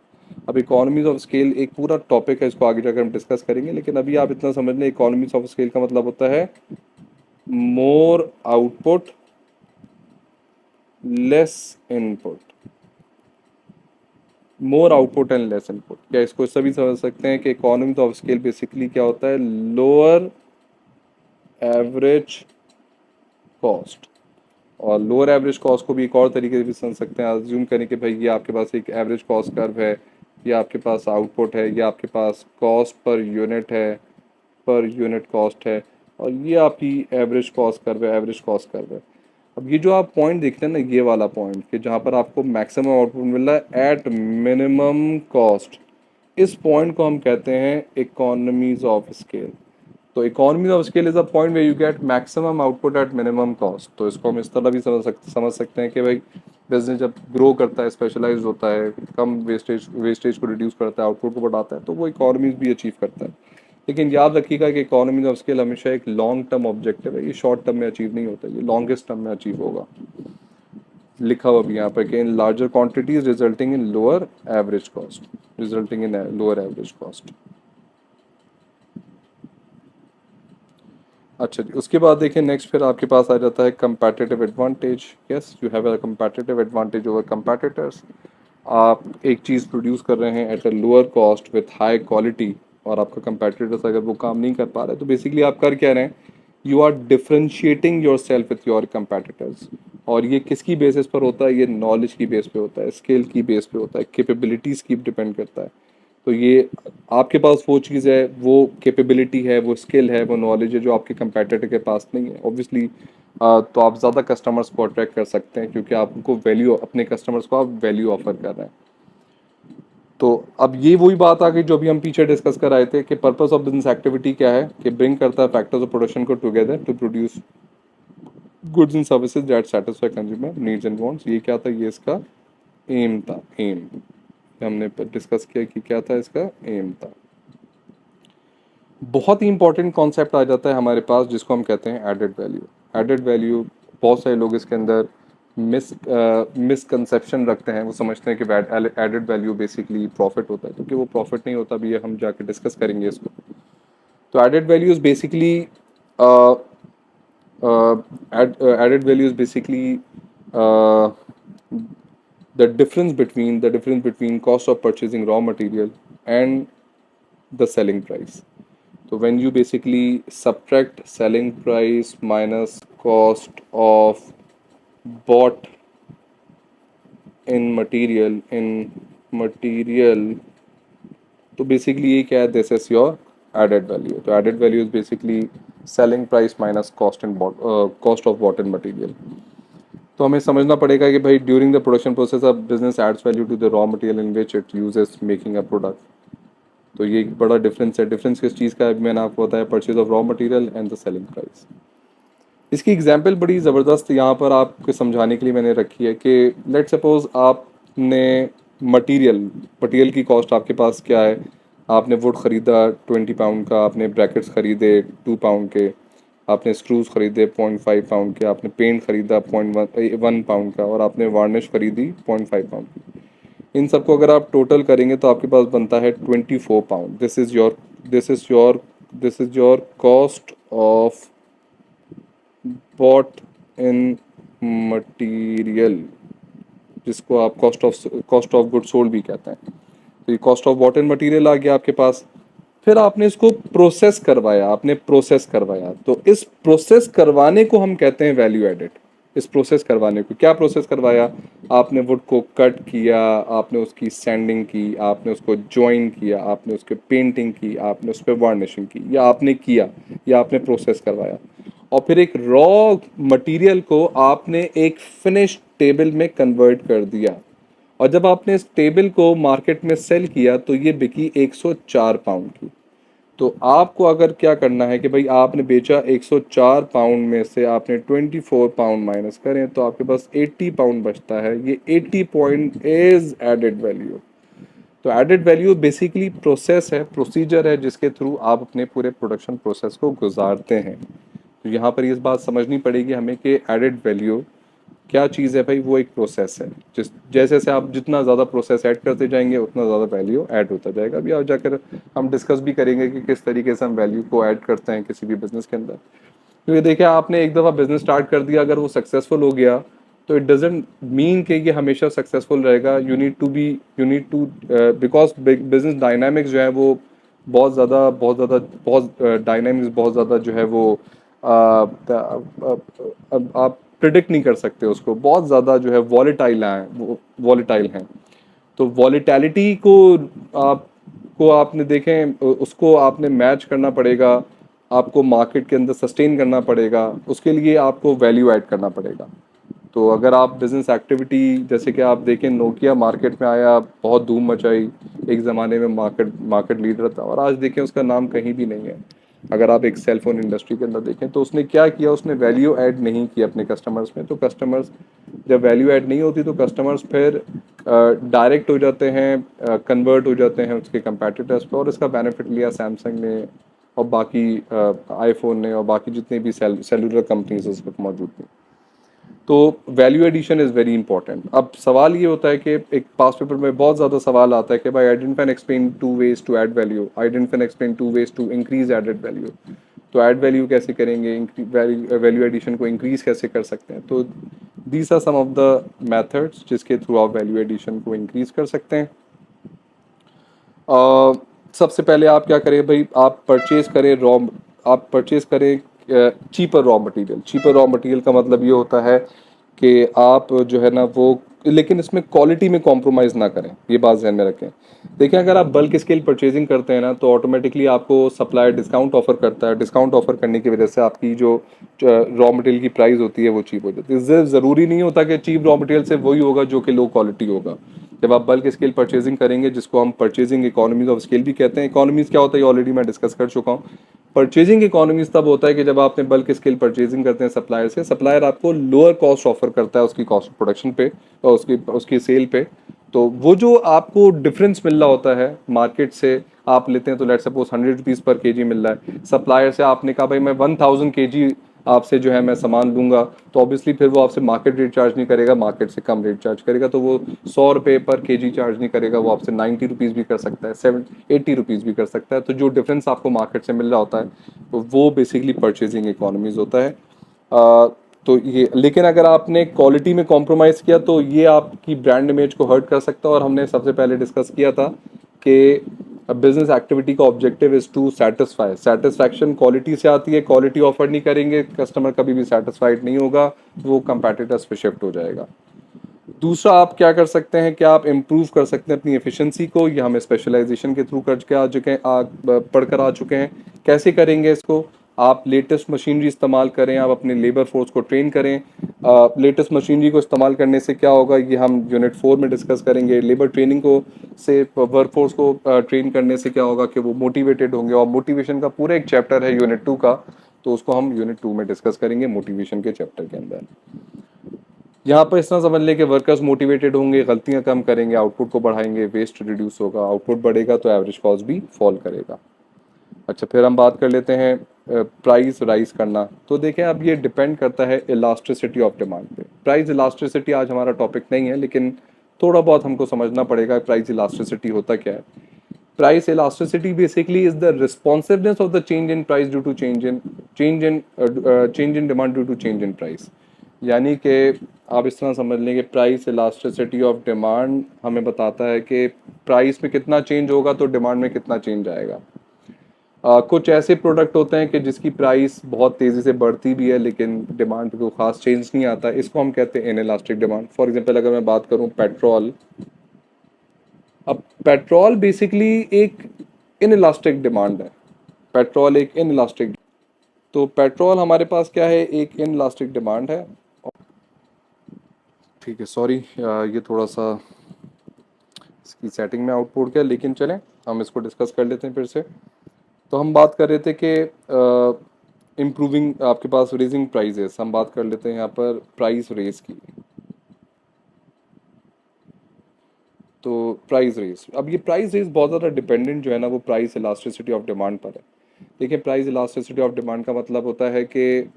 अब इकोनॉमीज ऑफ स्केल एक पूरा टॉपिक है, इसको आगे जाकर हम डिस्कस करेंगे, लेकिन अभी आप इतना समझ लें, इकोनॉमीज ऑफ स्केल का मतलब होता है more output less input. More output and less input, क्या इसको सभी समझ सकते हैं कि इकोनॉमीज ऑफ स्केल बेसिकली क्या होता है, लोअर एवरेज कॉस्ट। और लोअर एवरेज कॉस्ट को भी एक और तरीके से भी समझ सकते हैं, अज्यूम करें कि भाई ये आपके पास एक एवरेज कॉस्ट कर्व है, ये आपके पास आउटपुट है, ये आपके पास कॉस्ट पर यूनिट है, पर यूनिट कॉस्ट है, और ये आपकी एवरेज कॉस्ट कर्व है, एवरेज कॉस्ट कर्व है। अब ये जो आप पॉइंट देखते हैं ना, ये वाला पॉइंट कि जहाँ पर आपको मैक्सिमम आउटपुट मिल रहा है एट मिनिमम कॉस्ट, इस पॉइंट को हम कहते हैं इकोनॉमीज ऑफ स्केल। तो economy of scale is a point way you get maximum output at minimum cost. तो इसको हम इस तरह भी समझ सकते हैं कि भाई बिजनेस जब ग्रो करता है, स्पेशलाइज होता है, कम वेस्टेज को रिड्यूस करता है, आउटपुट को बढ़ाता है, तो वो इकोनॉमीज भी अचीव करता है। लेकिन याद रखिएगा कि इकोनॉमी ऑफ स्केल हमेशा एक लॉन्ग टर्म ऑब्जेक्टिव है, ये शॉर्ट टर्म में अचीव नहीं होता, ये लॉन्गेस्ट टर्म में अचीव होगा। लिखा हुआ भी यहाँ पर कि in larger quantities resulting in lower average cost, resulting in lower average cost. अच्छा जी, उसके बाद देखिए नेक्स्ट फिर आपके पास आ जाता है competitive advantage. Yes, you have a competitive advantage over competitors. आप एक चीज़ प्रोड्यूस कर रहे हैं at a lower cost with high quality, और आपका कंपैटिटर्स अगर वो काम नहीं कर पा रहे, तो बेसिकली आप कर क्या रहे हैं, you are differentiating yourself with your competitors. और ये किसकी बेसिस पर होता है, ये नॉलेज की बेस पे होता है, स्किल की बेस पे होता है, कैपेबिलिटीज़ की डिपेंड करता है। तो ये आपके पास वो चीज़ है, वो कैपेबिलिटी है, वो स्किल है, वो नॉलेज है जो आपके कंपेटिटर के पास नहीं है ऑब्वियसली। तो आप ज़्यादा कस्टमर्स को अट्रैक्ट कर सकते हैं, क्योंकि आप उनको वैल्यू, अपने कस्टमर्स को आप वैल्यू ऑफर कर रहे हैं। तो अब ये वही बात आ गई जो भी हम पीछे डिस्कस कर आए थे कि पर्पस ऑफ बिजनेस एक्टिविटी क्या है, कि ब्रिंग करता है फैक्टर्स ऑफ प्रोडक्शन को together to produce goods and services that satisfy consumer needs and wants. ये क्या था, ये इसका एम था, एम हमने डिस्कस किया कि क्या था, इसका एम था। बहुत ही इंपॉर्टेंट कॉन्सेप्ट आ जाता है हमारे पास, जिसको हम कहते हैं एडेड वैल्यू। एडेड वैल्यू, बहुत सारे लोग इसके अंदर मिसकंसेप्शन रखते हैं, वो समझते हैं कि एडेड वैल्यू बेसिकली प्रॉफिट होता है, क्योंकि वो प्रॉफिट नहीं होता भी है, हम जाके डिस्कस करेंगे इसको। तो added value is basically added value is basically the difference between cost of purchasing raw material and the selling price. So when you basically subtract selling price minus cost of bought in material तो basically ये क्या है, this is your added value. तो added value is basically selling price minus cost of bought in material. तो हमें समझना पड़ेगा कि भाई during the production process of business adds value to the raw material in which it uses making a product. तो ये एक बड़ा डिफरेंस है। डिफरेंस किस चीज़ का है, मैंने आपको बताया, purchase of raw material and the selling price. इसकी एग्जाम्पल बड़ी ज़बरदस्त यहाँ पर आपको समझाने के लिए मैंने रखी है कि लेट सपोज आपने मटेरियल मटेरियल की कॉस्ट आपके पास क्या है, आपने वुड ख़रीदा 20 पाउंड का, आपने ब्रैकेट्स ख़रीदे 2 पाउंड के, आपने स्क्रूज ख़रीदे 0.5 पाउंड के, आपने पेंट ख़रीदा 0.1 पाउंड का, और आपने वार्निश ख़रीदी 0.5 पाउंड की। इन सबको अगर आप टोटल करेंगे तो आपके पास बनता है 24 pound. This is your this is your cost of bought in material, जिसको आप कॉस्ट ऑफ गुड सोल्ड भी कहते हैं। तो ये cost of bought in material आ गया आपके पास। फिर आपने इसको प्रोसेस करवाया, तो इस प्रोसेस करवाने को हम कहते हैं वैल्यू एडेड। इस प्रोसेस करवाने को, क्या प्रोसेस करवाया, आपने वुड को कट किया, आपने उसकी सैंडिंग की, आपने उसको जॉइन किया, आपने उसके पेंटिंग की, आपने उस पर वार्निशिंग की, या आपने किया, या आपने प्रोसेस करवाया। और फिर एक रॉ मटेरियल को आपने एक फिनिश टेबल में कन्वर्ट कर दिया, और जब आपने इस टेबल को मार्केट में सेल किया तो ये बिकी 104 पाउंड की। तो आपको अगर क्या करना है कि भाई आपने बेचा 104 पाउंड में से आपने 24 पाउंड माइनस करें तो आपके पास 80 पाउंड बचता है। ये 80 पॉइंट इज एडेड वैल्यू। तो एडेड वैल्यू बेसिकली प्रोसेस है, प्रोसीजर है, जिसके थ्रू आप अपने पूरे प्रोडक्शन प्रोसेस को गुजारते हैं। तो यहाँ पर इस बात समझनी पड़ेगी हमें कि एडेड वैल्यू क्या चीज़ है भाई, वो एक प्रोसेस है। जैसे जैसे आप जितना ज़्यादा प्रोसेस ऐड करते जाएंगे उतना ज़्यादा वैल्यू ऐड होता जाएगा। अभी आप जाकर हम डिस्कस भी करेंगे कि किस तरीके से हम वैल्यू को ऐड करते हैं किसी भी बिजनेस के अंदर। क्योंकि देखिए, आपने एक दफ़ा बिजनेस स्टार्ट कर दिया, अगर वो सक्सेसफुल हो गया तो इट डजेंट मीन कि ये हमेशा सक्सेसफुल रहेगा। You need to because business dynamics जो है वो बहुत डायनामिक्स बहुत ज़्यादा जो है वो आप प्रिडिक्ट नहीं कर सकते उसको, बहुत ज़्यादा जो है वॉलेटाइल हैं। तो वॉलेटिलिटी को आपने देखें, उसको आपने मैच करना पड़ेगा, आपको मार्केट के अंदर सस्टेन करना पड़ेगा, उसके लिए आपको वैल्यू ऐड करना पड़ेगा। तो अगर आप बिजनेस एक्टिविटी, जैसे कि आप देखें, नोकिया मार्केट में आया, बहुत धूम मचाई, एक ज़माने में मार्केट लीडर था, और आज देखें उसका नाम कहीं भी नहीं है। अगर आप एक सेल फोन इंडस्ट्री के अंदर देखें तो उसने क्या किया, उसने वैल्यू ऐड नहीं किया अपने कस्टमर्स में। तो कस्टमर्स जब वैल्यू ऐड नहीं होती तो कस्टमर्स फिर डायरेक्ट हो जाते हैं, कन्वर्ट हो जाते हैं उसके कंपेटिटर्स पे, और इसका बेनिफिट लिया सैमसंग ने और बाकी आईफोन ने और बाकी जितने भी सेलुलर कंपनीज उस वक्त मौजूद थी। तो value addition is very important. अब सवाल ये होता है कि एक पास पेपर में बहुत ज़्यादा सवाल आता है कि भाई identify and explain 2 ways to add value, identify and explain 2 ways to increase added value. तो ऐड वैल्यू कैसे करेंगे, वैल्यू एडिशन को इंक्रीज कैसे कर सकते हैं। तो these are some of the methods जिसके थ्रू आप वैल्यू एडिशन को इंक्रीज कर सकते हैं। सबसे पहले आप क्या करें भाई, आप परचेज करें cheaper raw material. Cheaper raw material का मतलब ये होता है कि आप जो है ना वो, लेकिन इसमें क्वालिटी में कॉम्प्रोमाइज़ ना करें, ये बात ध्यान में रखें। देखिए, अगर आप बल्क स्केल परचेजिंग करते हैं ना तो ऑटोमेटिकली आपको सप्लायर डिस्काउंट ऑफर करता है। डिस्काउंट ऑफर करने की वजह से आपकी जो रॉ मटेरियल की प्राइस होती है वो चीप हो जाती है। इससे ज़रूरी नहीं होता कि चीप रॉ मटेरियल से वही होगा जो कि लो क्वालिटी होगा। जब आप बल्क स्केल परचेजिंग करेंगे, जिसको हम परचेजिंग इकोनॉमीज ऑफ स्केल भी कहते हैं। इकोनॉमीज क्या होता है, ऑलरेडी मैं डिस्कस कर चुका हूँ। परचेजिंग इकोनॉमीज तब होता है कि जब आपने बल्क स्केल परचेजिंग करते हैं सप्लायर से, सप्लायर आपको लोअर कॉस्ट ऑफर करता है उसकी कॉस्ट ऑफ प्रोडक्शन पे और उसकी सेल पे। तो वो जो आपको डिफरेंस मिल रहा होता है मार्केट से, आप लेते हैं तो लेट सपोज 100 रुपीज़ पर केजी मिल रहा है, सप्लायर से आपने कहा भाई मैं 1000 kg आपसे जो है मैं सामान लूँगा, तो ऑब्वियसली फिर वो आपसे मार्केट रेट चार्ज नहीं करेगा, मार्केट से कम रेट चार्ज करेगा। तो वो 100 रुपये पर केजी चार्ज नहीं करेगा, वो आपसे 90 रुपीज़ भी कर सकता है, 80 रुपीज़ भी कर सकता है। तो जो डिफरेंस आपको मार्केट से मिल रहा होता है वो बेसिकली परचेजिंग इकोनॉमीज होता है। तो ये, लेकिन अगर आपने क्वालिटी में कॉम्प्रोमाइज़ किया तो ये आपकी ब्रांड इमेज को हर्ट कर सकता है। और हमने सबसे पहले डिस्कस किया था कि बिजनेस एक्टिविटी का objective is to satisfy. Satisfaction quality से आती है, क्वालिटी ऑफर नहीं करेंगे कस्टमर कभी भी सेटिस्फाइड नहीं होगा, वो कंपेटिटर्स पे शिफ्ट हो जाएगा। दूसरा आप क्या कर सकते हैं, क्या आप इम्प्रूव कर सकते हैं अपनी एफिशिएंसी को, ये हम स्पेशलाइजेशन के थ्रू कर के आ चुके हैं, पढ़कर आ चुके हैं। कैसे करेंगे इसको? आप लेटेस्ट मशीनरी इस्तेमाल करें, आप अपने लेबर फोर्स को ट्रेन करें। लेटेस्ट मशीनरी को इस्तेमाल करने से क्या होगा, ये हम यूनिट 4 में डिस्कस करेंगे। लेबर ट्रेनिंग को से वर्कफोर्स को ट्रेन करने से क्या होगा कि वो मोटिवेटेड होंगे, और मोटिवेशन का पूरा एक चैप्टर है यूनिट 2 का, तो उसको हम यूनिट 2 में डिस्कस करेंगे मोटिवेशन के चैप्टर के अंदर। यहाँ पर इस तरह समझ लें कि वर्कर्स मोटिवेटेड होंगे, गलतियाँ कम करेंगे, आउटपुट को बढ़ाएंगे, वेस्ट रिड्यूस होगा, आउटपुट बढ़ेगा तो एवरेज कॉस्ट भी फॉल करेगा। अच्छा, फिर हम बात कर लेते हैं प्राइस राइज करना। तो देखें, अब ये डिपेंड करता है इलास्टिसिटी ऑफ डिमांड पे। प्राइस इलास्टिसिटी आज हमारा टॉपिक नहीं है, लेकिन थोड़ा बहुत हमको समझना पड़ेगा प्राइस इलास्टिसिटी होता क्या है। Price elasticity basically is the responsiveness of the change in price due to change in demand due to change in price. यानी कि आप इस तरह समझ लें कि प्राइस इलास्टिसिटी ऑफ डिमांड हमें बताता है कि प्राइस में कितना चेंज होगा तो डिमांड में कितना चेंज आएगा। कुछ ऐसे प्रोडक्ट होते हैं कि जिसकी प्राइस बहुत तेज़ी से बढ़ती भी है लेकिन डिमांड पे कोई खास चेंज नहीं आता, इसको हम कहते हैं इनइलास्टिक डिमांड। फॉर एग्जांपल अगर मैं बात करूं पेट्रोल, अब पेट्रोल बेसिकली एक इनइलास्टिक डिमांड है। पेट्रोल एक इनइलास्टिक, तो पेट्रोल हमारे पास क्या है, एक इनइलास्टिक डिमांड है। ठीक है, सॉरी, ये थोड़ा सा इसकी सेटिंग में आउटपुट गया, लेकिन चलें हम इसको डिस्कस कर लेते हैं फिर से। तो हम बात कर रहे थे कि इम्प्रूविंग आपके पास रेजिंग प्राइजेस, हम बात कर लेते हैं यहाँ पर प्राइस रेस की। तो प्राइस रेस, अब ये प्राइस रेस बहुत ज़्यादा डिपेंडेंट जो है ना वो प्राइस इलास्टिसिटी ऑफ डिमांड पर है। देखिए, प्राइस इलास्टिसिटी ऑफ डिमांड का मतलब होता है कि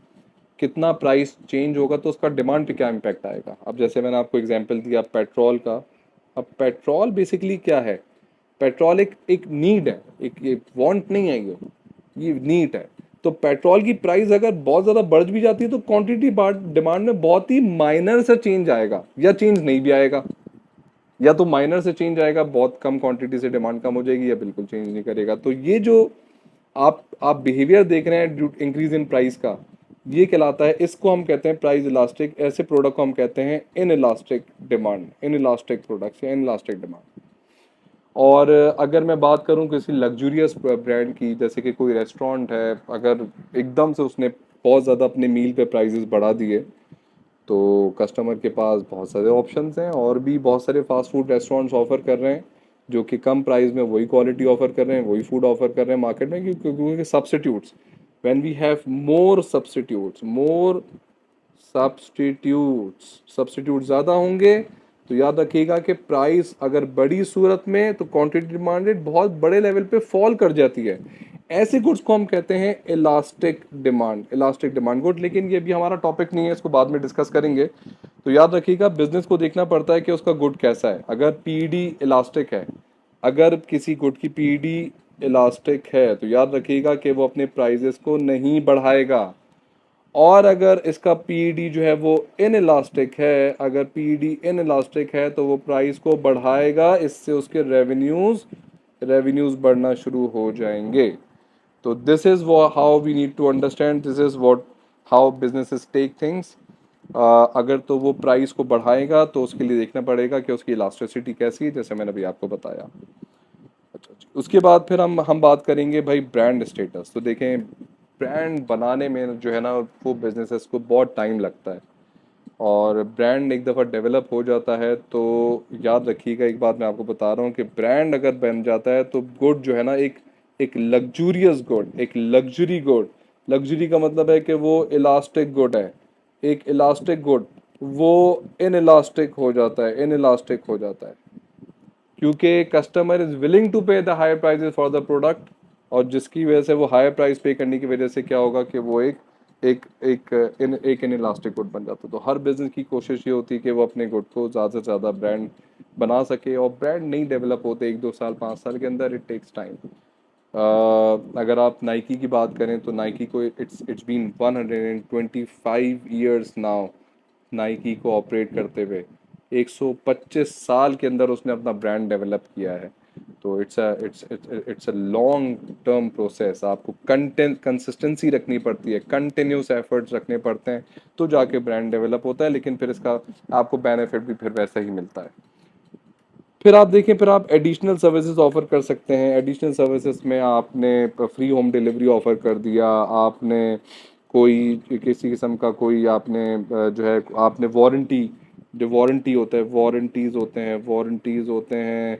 कितना प्राइस चेंज होगा तो उसका डिमांड पे क्या इम्पैक्ट आएगा। अब जैसे मैंने आपको एग्जांपल दिया पेट्रोल का। अब पेट्रोल बेसिकली क्या है, पेट्रोल एक एक नीड है, एक वांट नहीं है, ये नीड है। तो पेट्रोल की प्राइस अगर बहुत ज़्यादा बढ़ भी जाती है तो क्वांटिटी डिमांड में बहुत ही माइनर सा चेंज आएगा, या चेंज नहीं भी आएगा, या तो माइनर से चेंज आएगा, बहुत कम क्वांटिटी से डिमांड कम हो जाएगी, या बिल्कुल चेंज नहीं करेगा। तो ये जो आप बिहेवियर देख रहे हैं इंक्रीज इन प्राइस का, ये कहलाता है, इसको हम कहते हैं प्राइस इलास्टिक। ऐसे प्रोडक्ट को हम कहते हैं in elastic demand, in elastic products या इन इलास्टिक डिमांड। और अगर मैं बात करूं किसी लग्जूरियस ब्रांड की, जैसे कि कोई रेस्टोरेंट है, अगर एकदम से उसने बहुत ज़्यादा अपने मील पे प्राइसेस बढ़ा दिए, तो कस्टमर के पास बहुत सारे ऑप्शंस हैं, और भी बहुत सारे फास्ट फूड रेस्टोरेंट्स ऑफर कर रहे हैं जो कि कम प्राइस में वही क्वालिटी ऑफर कर रहे हैं, वही फूड ऑफर कर रहे हैं मार्केट में, क्योंकि substitutes, when we have more substitute ज़्यादा होंगे, तो याद रखिएगा कि प्राइस अगर बड़ी सूरत में तो क्वांटिटी डिमांडेड बहुत बड़े लेवल पे फॉल कर जाती है। ऐसे गुड्स को हम कहते हैं इलास्टिक डिमांड गुड। लेकिन ये भी हमारा टॉपिक नहीं है, इसको बाद में डिस्कस करेंगे। तो याद रखिएगा, बिजनेस को देखना पड़ता है कि उसका गुड कैसा है। अगर पीईडी इलास्टिक है, अगर किसी गुड की पीईडी इलास्टिक है, तो याद रखिएगा कि वो अपने प्राइजेस को नहीं बढ़ाएगा। और अगर इसका पीईडी जो है वो इन इलास्टिक है, अगर पीईडी इन इलास्टिक है तो वो प्राइस को बढ़ाएगा, इससे उसके रेवेन्यूज बढ़ना शुरू हो जाएंगे। तो this is how we need to understand, this is what how businesses take things. अगर तो वो प्राइस को बढ़ाएगा तो उसके लिए देखना पड़ेगा कि उसकी इलास्टिसिटी कैसी है, जैसे मैंने अभी आपको बताया। अच्छा जी, उसके बाद फिर हम बात करेंगे भाई ब्रांड स्टेटस। तो देखें, ब्रांड बनाने में जो है ना वो बिजनेसेस को बहुत टाइम लगता है, और ब्रांड एक दफ़ा डेवलप हो जाता है तो याद रखिएगा, एक बात मैं आपको बता रहा हूँ कि ब्रांड अगर बन जाता है तो गुड जो है ना, एक एक लग्जूरियस गुड, एक लग्जरी गुड, लग्जरी का मतलब है कि वो इलास्टिक गुड है, एक इलास्टिक गुड वो इन इलास्टिक हो जाता है, इन इलास्टिक हो जाता है, क्योंकि customer is willing to pay the higher prices for the product, और जिसकी वजह से वो हायर प्राइस पे करने की वजह से क्या होगा कि वो एक एक इन इलास्टिक गुड बन जाता है। तो हर बिजनेस की कोशिश ये होती है कि वो अपने गुड को ज़्यादा से ज़्यादा ब्रांड बना सके, और ब्रांड नहीं डेवलप होते 1-2 साल 5 साल के अंदर, इट टेक्स टाइम। अगर आप नाइकी की बात करें तो नाइकी को it's been 125 years now, Nike को ऑपरेट करते हुए 125 साल के अंदर उसने अपना ब्रांड डेवलप किया है। तो it's a long term process. आपको कंटेंट कंसिस्टेंसी रखनी पड़ती है, कंटिन्यूस एफर्ट्स रखने पड़ते हैं, तो जाके ब्रांड डेवलप होता है। लेकिन फिर इसका आपको बेनिफिट भी फिर वैसा ही मिलता है। फिर आप देखें, फिर आप एडिशनल सर्विसेज ऑफर कर सकते हैं। एडिशनल सर्विसेज में आपने फ्री होम डिलीवरी ऑफर कर दिया, आपने कोई किसी किस्म का कोई आपने जो है आपने वारंटी, जो वारंटी होता है, वारंटीज़ होते हैं,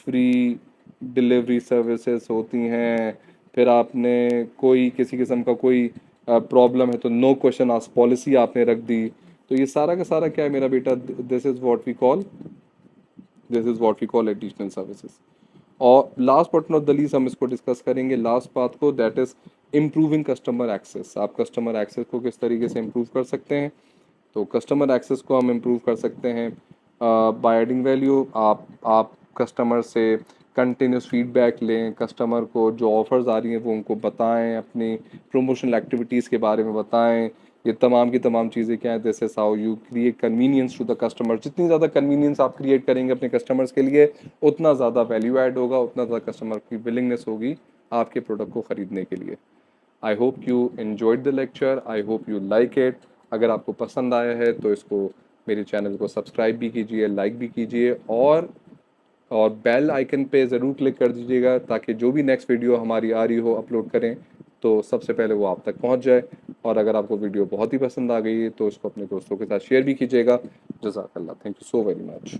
फ्री डिलीवरी सर्विसेज होती हैं। फिर आपने कोई किसी किस्म का कोई प्रॉब्लम है तो नो क्वेश्चन आस्क पॉलिसी आपने रख दी। तो ये सारा का सारा क्या है मेरा बेटा, this is what we call additional services. और last but not the least हम इसको डिस्कस करेंगे लास्ट बात को, that is improving customer access. आप कस्टमर एक्सेस को किस तरीके से इम्प्रूव कर सकते हैं? तो कस्टमर एक्सेस को हम इम्प्रूव कर सकते हैं बाय एडिंग वैल्यू। आप कस्टमर से कंटिन्यूस फीडबैक लें, कस्टमर को जो ऑफर्स आ रही हैं वो उनको बताएं, अपनी प्रमोशनल एक्टिविटीज़ के बारे में बताएं। ये तमाम की तमाम चीज़ें क्या है, this is how you create convenience to the customer. जितनी ज़्यादा कन्वीनियंस आप क्रिएट करेंगे अपने कस्टमर्स के लिए, उतना ज़्यादा वैल्यू ऐड होगा, उतना ज़्यादा कस्टमर की विलिंगनेस होगी आपके प्रोडक्ट को ख़रीदने के लिए। I hope you enjoyed the lecture, I hope you like it. अगर आपको पसंद आया है तो इसको, मेरे चैनल को सब्सक्राइब भी कीजिए, लाइक भी कीजिए, और बेल आइकन पे ज़रूर क्लिक कर दीजिएगा, ताकि जो भी नेक्स्ट वीडियो हमारी आ रही हो अपलोड करें तो सबसे पहले वो आप तक पहुंच जाए। और अगर आपको वीडियो बहुत ही पसंद आ गई है तो इसको अपने दोस्तों के साथ शेयर भी कीजिएगा। जज़ाकल्लाह, thank you so very much.